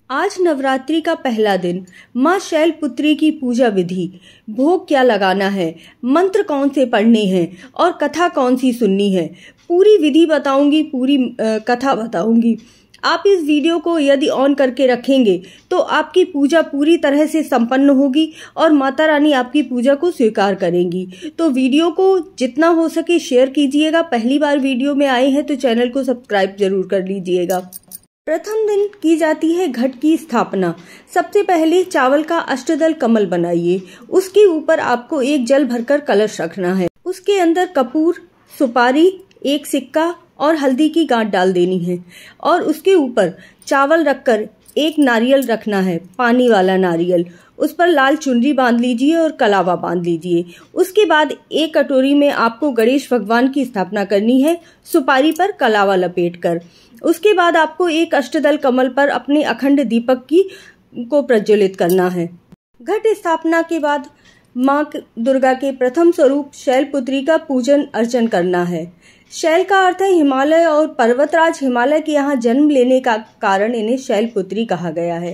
आज नवरात्रि का पहला दिन। माँ शैलपुत्री की पूजा विधि, भोग क्या लगाना है, मंत्र कौन से पढ़ने हैं और कथा कौन सी सुननी है, पूरी विधि बताऊंगी, पूरी कथा बताऊंगी। आप इस वीडियो को यदि ऑन करके रखेंगे तो आपकी पूजा पूरी तरह से संपन्न होगी और माता रानी आपकी पूजा को स्वीकार करेंगी। तो वीडियो को जितना हो सके शेयर कीजिएगा। पहली बार वीडियो में आए हैं तो चैनल को सब्सक्राइब जरूर कर लीजिएगा। प्रथम दिन की जाती है घट की स्थापना। सबसे पहले चावल का अष्टदल कमल बनाइए। उसके ऊपर आपको एक जल भरकर कलश रखना है। उसके अंदर कपूर, सुपारी, एक सिक्का और हल्दी की गांठ डाल देनी है और उसके ऊपर चावल रखकर एक नारियल रखना है, पानी वाला नारियल। उस पर लाल चुनरी बांध लीजिए और कलावा बांध लीजिए। उसके बाद एक कटोरी में आपको गणेश भगवान की स्थापना करनी है, सुपारी पर कलावा लपेटकर। उसके बाद आपको एक अष्टदल कमल पर अपने अखंड दीपक को प्रज्वलित करना है। घट स्थापना के बाद माँ दुर्गा के प्रथम स्वरूप शैलपुत्री का पूजन अर्चन करना है। शैल का अर्थ है हिमालय और पर्वतराज हिमालय के यहाँ जन्म लेने का कारण इन्हें शैलपुत्री कहा गया है।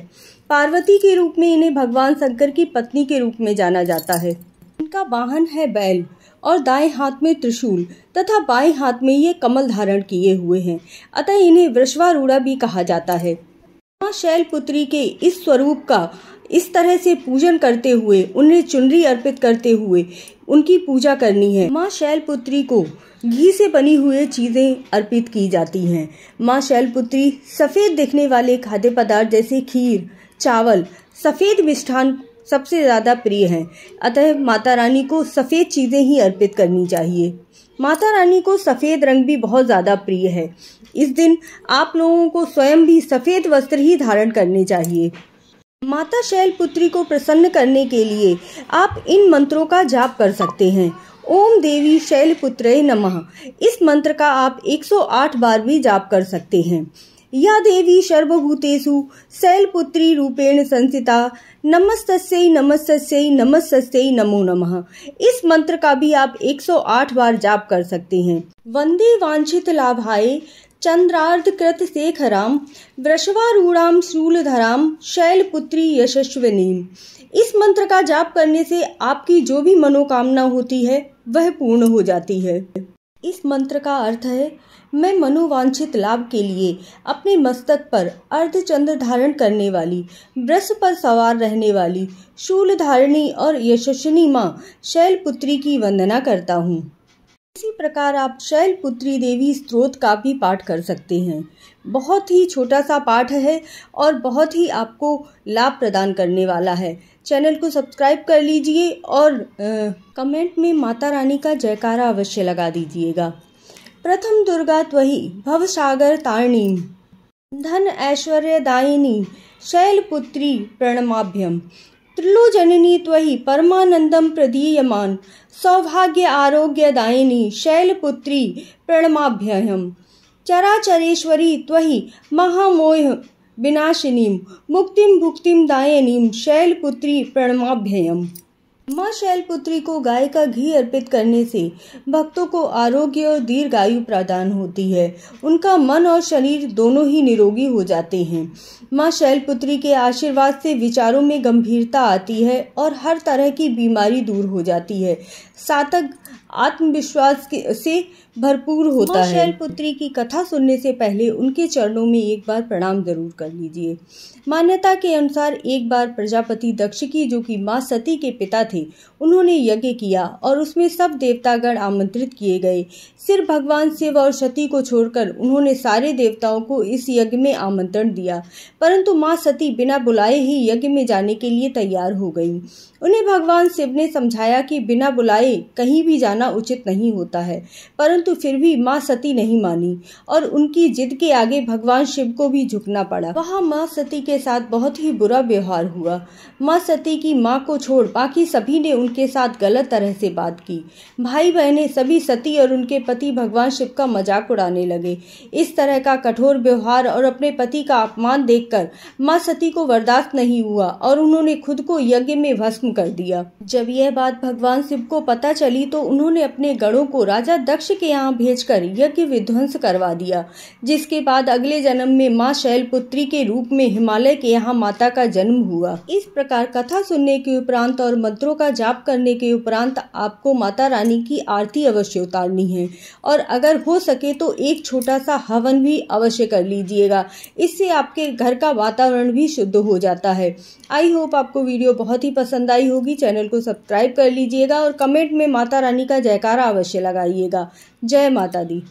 पार्वती के रूप में इन्हें भगवान शंकर की पत्नी के रूप में जाना जाता है। इनका वाहन है बैल और दाएं हाथ में त्रिशूल तथा बाएं हाथ में ये कमल धारण किए हुए हैं, अतः इन्हें वृषभारूढ़ा भी कहा जाता है। माँ शैलपुत्री के इस स्वरूप का इस तरह से पूजन करते हुए, उन्हें चुनरी अर्पित करते हुए उनकी पूजा करनी है। माँ शैलपुत्री को घी से बनी हुई चीजें अर्पित की जाती हैं। माँ शैलपुत्री सफेद दिखने वाले खाद्य पदार्थ जैसे खीर, चावल, सफेद मिष्ठान सबसे ज्यादा प्रिय हैं, अतः माता रानी को सफेद चीजें ही अर्पित करनी चाहिए। माता रानी को सफेद रंग भी बहुत ज्यादा प्रिय है। इस दिन आप लोगों को स्वयं भी सफेद वस्त्र ही धारण करने चाहिए। माता शैलपुत्री को प्रसन्न करने के लिए आप इन मंत्रों का जाप कर सकते हैं। ओम देवी शैलपुत्रे नमः, इस मंत्र का आप 108 बार भी जाप कर सकते हैं। या देवी सर्वभूतेषु शैलपुत्री रूपेण संस्थिता, नमस्तस्यै नमस्तस्यै नमस्तस्यै नमो नमः, इस मंत्र का भी आप 108 बार जाप कर सकते हैं। वंदे वांछित लाभाय चंद्रार्धकृत शेखराम, वृषभारूढ़ाम शूलधराम शैलपुत्री यशस्विनीम, इस मंत्र का जाप करने से आपकी जो भी मनोकामना होती है वह पूर्ण हो जाती है। इस मंत्र का अर्थ है, मैं मनोवांछित लाभ के लिए अपने मस्तक पर अर्धचंद्र धारण करने वाली, वृष पर सवार रहने वाली, शूल धारिणी और यशस्विनी माँ शैलपुत्री की वंदना करता हूँ। इसी प्रकार आप शैलपुत्री देवी स्तोत्र का भी पाठ कर सकते हैं। बहुत ही छोटा सा पाठ है और बहुत ही आपको लाभ प्रदान करने वाला है। चैनल को सब्सक्राइब कर लीजिए और कमेंट में माता रानी का जयकारा अवश्य लगा दीजिएगा। प्रथम दुर्गा त्वहि भवसागर तारिणी, धन ऐश्वर्य दायिनी शैलपुत्री प्रणमाभ्यम, त्रिलोचनिनी त्वहि परमानंदम प्रदीयमान, सौभाग्य आरोग्य दायिनी शैलपुत्री प्रणमाभ्यहम, चराचरेश्वरी त्वहि महामोह विनाशिनीम, मुक्तिम भुक्तिम दायिनीम शैलपुत्री प्रणमाभ्ययम। माँ शैलपुत्री को गाय का घी अर्पित करने से भक्तों को आरोग्य और दीर्घायु प्रदान होती है। उनका मन और शरीर दोनों ही निरोगी हो जाते हैं। माँ शैलपुत्री के आशीर्वाद से विचारों में गंभीरता आती है और हर तरह की बीमारी दूर हो जाती है। सार्थक आत्मविश्वास से भरपूर होता है। माँ शैलपुत्री की कथा सुनने से पहले उनके चरणों में एक बार प्रणाम जरूर कर लीजिए। मान्यता के अनुसार एक बार प्रजापति दक्ष की, जो कि माँ सती के पिता थे, उन्होंने यज्ञ किया और उसमें सब देवतागण आमंत्रित किए गए। सिर्फ भगवान शिव और सती को छोड़कर उन्होंने सारे देवताओं को इस यज्ञ में आमंत्रण दिया, परंतु माँ सती बिना बुलाए ही यज्ञ में जाने के लिए तैयार हो गईं। उन्हें भगवान शिव ने समझाया कि बिना बुलाए कहीं भी जाना उचित नहीं होता है, परंतु फिर भी माँ सती नहीं मानी और उनकी जिद के आगे भगवान शिव को भी झुकना पड़ा। वहाँ माँ सती के साथ बहुत ही बुरा व्यवहार हुआ। माँ सती की माँ को छोड़ बाकी सभी ने उनके साथ गलत तरह से बात की। भाई बहनें सभी सती और उनके पति भगवान शिव का मजाक उड़ाने लगे। इस तरह का कठोर व्यवहार और अपने पति का अपमान देखकर माँ सती को बर्दाश्त नहीं हुआ और उन्होंने खुद को यज्ञ में भस्म कर दिया। जब यह बात भगवान शिव को पता चली तो उन्होंने उन्होंने अपने गणों को राजा दक्ष के यहाँ भेजकर यज्ञ विध्वंस करवा दिया, जिसके बाद अगले जन्म में माँ शैलपुत्री के रूप में हिमालय के यहाँ माता का जन्म हुआ। इस प्रकार कथा सुनने के उपरांत और मंत्रों का जाप करने के उपरांत आपको माता रानी की आरती अवश्य उतारनी है और अगर हो सके तो एक छोटा सा हवन भी अवश्य कर लीजिएगा। इससे आपके घर का वातावरण भी शुद्ध हो जाता है। आई होप आपको वीडियो बहुत ही पसंद आई होगी। चैनल को सब्सक्राइब कर लीजिएगा और कमेंट में माता रानी का जयकारा अवश्य लगाइएगा। जय माता दी।